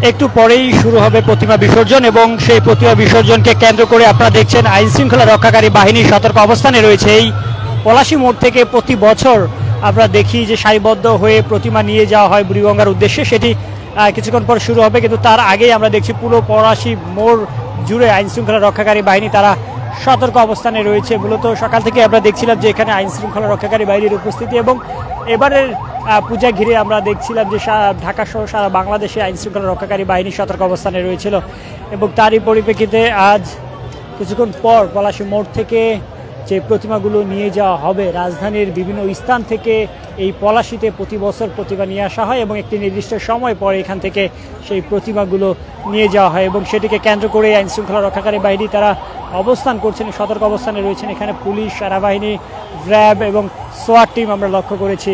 একটু পরেই শুরু হবে প্রতিমা বিসর্জন এবং সেই প্রতিমা বিসর্জনকে কেন্দ্র করে আপনারা দেখছেন আইন শৃঙ্খলা রক্ষাকারী বাহিনী সতর্ক অবস্থানে রয়েছে। এই পলাশী মোড় থেকে প্রতি বছর আমরা দেখি যে সারিবদ্ধ হয়ে প্রতিমা নিয়ে যাওয়া হয় বুড়িগঙ্গার উদ্দেশ্যে, সেটি কিছুক্ষণ পর শুরু হবে। কিন্তু তার আগেই আমরা দেখছি পুরো পলাশী মোড় জুড়ে আইন শৃঙ্খলা রক্ষাকারী বাহিনী তারা সতর্ক অবস্থানে রয়েছে। মূলত সকাল থেকে আমরা দেখছিলাম যে এখানে আইন শৃঙ্খলা রক্ষাকারী বাহিনীর উপস্থিতি এবং এবারের পূজা ঘিরে আমরা দেখছিলাম যে ঢাকা সহ সারা বাংলাদেশে আইন শৃঙ্খলা রক্ষাকারী বাহিনী সতর্ক অবস্থানে রয়েছিল এবং তারই পরিপ্রেক্ষিতে আজ কিছুক্ষণ পর পলাশী মোড় থেকে যে প্রতিমাগুলো নিয়ে যাওয়া হবে রাজধানীর বিভিন্ন স্থান থেকে এই পলাশীতে প্রতি বছর প্রতিমা নিয়ে আসা হয় এবং একটি নির্দিষ্ট সময় পরে এখান থেকে সেই প্রতিমাগুলো নিয়ে যাওয়া হয় এবং সেটিকে কেন্দ্র করে আইন শৃঙ্খলা রক্ষাকারী বাহিনী তারা অবস্থান করছেন, সতর্ক অবস্থানে রয়েছেন। এখানে পুলিশ, সেনাবাহিনী, র্যাব এবং সোয়াট টিম আমরা লক্ষ্য করেছি।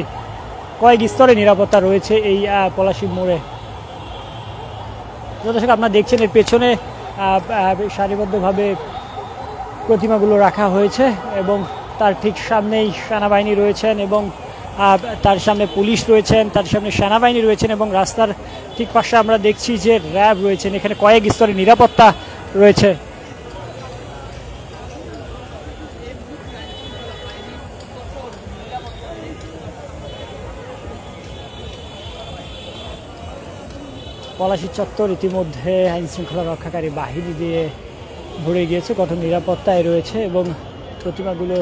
কয়েক স্তরে নিরাপত্তা রয়েছে এই পলাশী মোড়ে। দর্শক আপনারা দেখছেন এর পেছনে সারিবদ্ধভাবে প্রতিমাগুলো রাখা হয়েছে এবং তার ঠিক সামনেই সেনাবাহিনী রয়েছেন এবং তার সামনে পুলিশ রয়েছেন, তার সামনে সেনাবাহিনী রয়েছেন এবং রাস্তার ঠিক পাশে আমরা দেখছি যে র্যাব রয়েছেন। এখানে কয়েক স্তরে নিরাপত্তা রয়েছে। পলাশী চত্বর ইতিমধ্যে আইন শৃঙ্খলা রক্ষাকারী বাহিনী দিয়ে ভরে গিয়েছে, কঠোর নিরাপত্তায় রয়েছে এবং প্রতিমাগুলো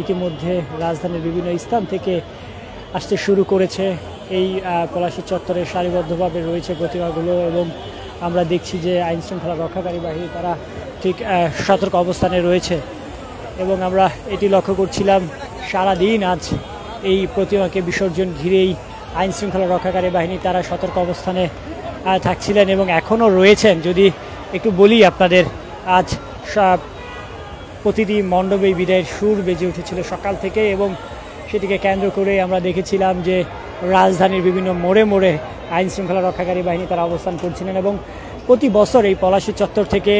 ইতিমধ্যে রাজধানীর বিভিন্ন স্থান থেকে আসতে শুরু করেছে। এই পলাশী চত্বরে সারিবদ্ধভাবে রয়েছে প্রতিমাগুলো এবং আমরা দেখছি যে আইন শৃঙ্খলা রক্ষাকারী বাহিনী তারা ঠিক সতর্ক অবস্থানে রয়েছে এবং আমরা এটি লক্ষ্য করছিলাম সারাদিন আজ এই প্রতিমাকে বিসর্জন ঘিরেই আইন শৃঙ্খলা রক্ষাকারী বাহিনী তারা সতর্ক অবস্থানে থাকছিলেন এবং এখনও রয়েছেন। যদি একটু বলি আপনাদের, আজ প্রতিটি মণ্ডপেই বিদায়ের সুর বেজে উঠেছিল সকাল থেকে এবং সেটিকে কেন্দ্র করে আমরা দেখেছিলাম যে রাজধানীর বিভিন্ন মোড়ে মোড়ে আইন শৃঙ্খলা রক্ষাকারী বাহিনী তারা অবস্থান করছিলেন এবং প্রতি বছর এই পলাশী চত্বর থেকে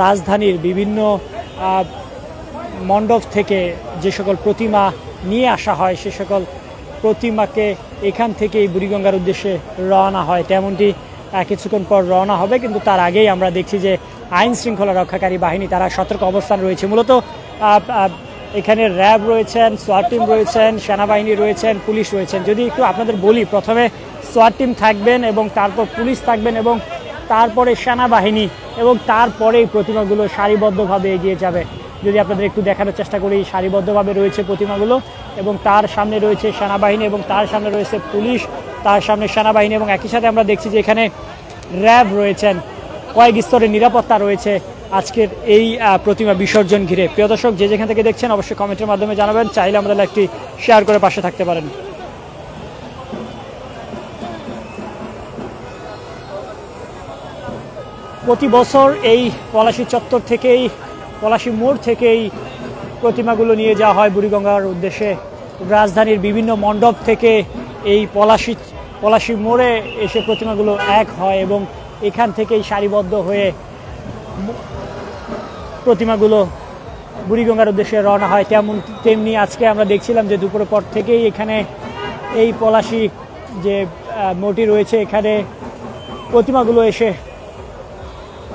রাজধানীর বিভিন্ন মণ্ডপ থেকে যে সকল প্রতিমা নিয়ে আসা হয় সে সকল প্রতিমাকে এখান থেকে এই বুড়িগঙ্গার উদ্দেশ্যে রওনা হয়। তেমনটি কিছুক্ষণ পর রওনা হবে, কিন্তু তার আগেই আমরা দেখছি যে আইন শৃঙ্খলা রক্ষাকারী বাহিনী তারা সতর্ক অবস্থান রয়েছে। মূলত এখানে র্যাব রয়েছেন, সোয়াট টিম রয়েছেন, সেনাবাহিনী রয়েছেন, পুলিশ রয়েছেন। যদি একটু আপনাদের বলি, প্রথমে সোয়াট টিম থাকবেন এবং তারপর পুলিশ থাকবেন এবং তারপরে সেনাবাহিনী এবং তারপরে এই প্রতিমাগুলো সারিবদ্ধভাবে এগিয়ে যাবে। যদি আপনাদের একটু দেখানোর চেষ্টা করি, সারিবদ্ধভাবে রয়েছে প্রতিমাগুলো এবং তার সামনে রয়েছে সেনাবাহিনী এবং তার সামনে রয়েছে পুলিশ, তার সামনে সেনাবাহিনী এবং একই সাথে আমরা দেখছি যে এখানে র্যাব রয়েছেন। কয়েক স্তরের নিরাপত্তা রয়েছে আজকের এই প্রতিমা বিসর্জন ঘিরে। প্রিয় দর্শক, যে যেখান থেকে দেখছেন অবশ্যই কমেন্টের মাধ্যমে জানাবেন, চাইলে আমাদের লাইভটি শেয়ার করে পাশে থাকতে পারেন। প্রতি বছর এই পলাশী চত্বর থেকেই, পলাশী মোড় থেকেই প্রতিমাগুলো নিয়ে যাওয়া হয় বুড়িগঙ্গার উদ্দেশ্যে। রাজধানীর বিভিন্ন মণ্ডপ থেকে এই পলাশী মোড়ে এসে প্রতিমাগুলো এক হয় এবং এখান থেকেই সারিবদ্ধ হয়ে প্রতিমাগুলো বুড়িগঙ্গার উদ্দেশ্যে রওনা হয়। তেমনি আজকে আমরা দেখছিলাম যে দুপুরের পর থেকেই এখানে এই পলাশী যে মোড়টি রয়েছে এখানে প্রতিমাগুলো এসে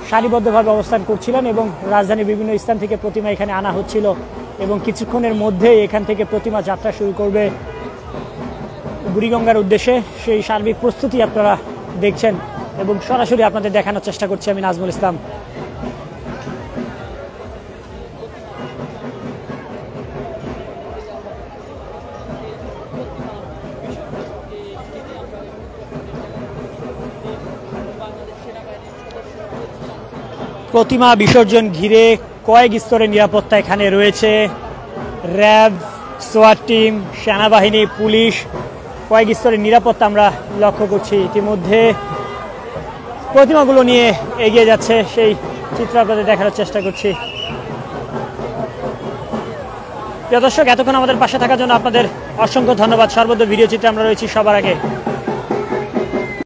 সারিবদ্ধভাবে অবস্থান করছিলেন এবং রাজধানীর বিভিন্ন স্থান থেকে প্রতিমা এখানে আনা হচ্ছিল এবং কিছুক্ষণের মধ্যেই এখান থেকে প্রতিমা যাত্রা শুরু করবে বুড়িগঙ্গার উদ্দেশ্যে। সেই সার্বিক প্রস্তুতি আপনারা দেখছেন এবং সরাসরি আপনাদের দেখানোর চেষ্টা করছি আমি নাজমুল ইসলাম। প্রতিমা বিসর্জন ঘিরে কয়েক স্তরের নিরাপত্তা এখানে রয়েছে। র্যাব, সোয়াট টিম, সেনাবাহিনী, পুলিশ, কয়েক স্তরের নিরাপত্তা আমরা লক্ষ্য করছি। ইতিমধ্যে প্রতিমাগুলো নিয়ে এগিয়ে যাচ্ছে, সেই চিত্র আপনাদের দেখানোর চেষ্টা করছি। প্রিয় দর্শক, এতক্ষণ আমাদের পাশে থাকার জন্য আপনাদের অসংখ্য ধন্যবাদ। সর্বদা ভিডিও চিত্রে আমরা রয়েছি সবার আগে।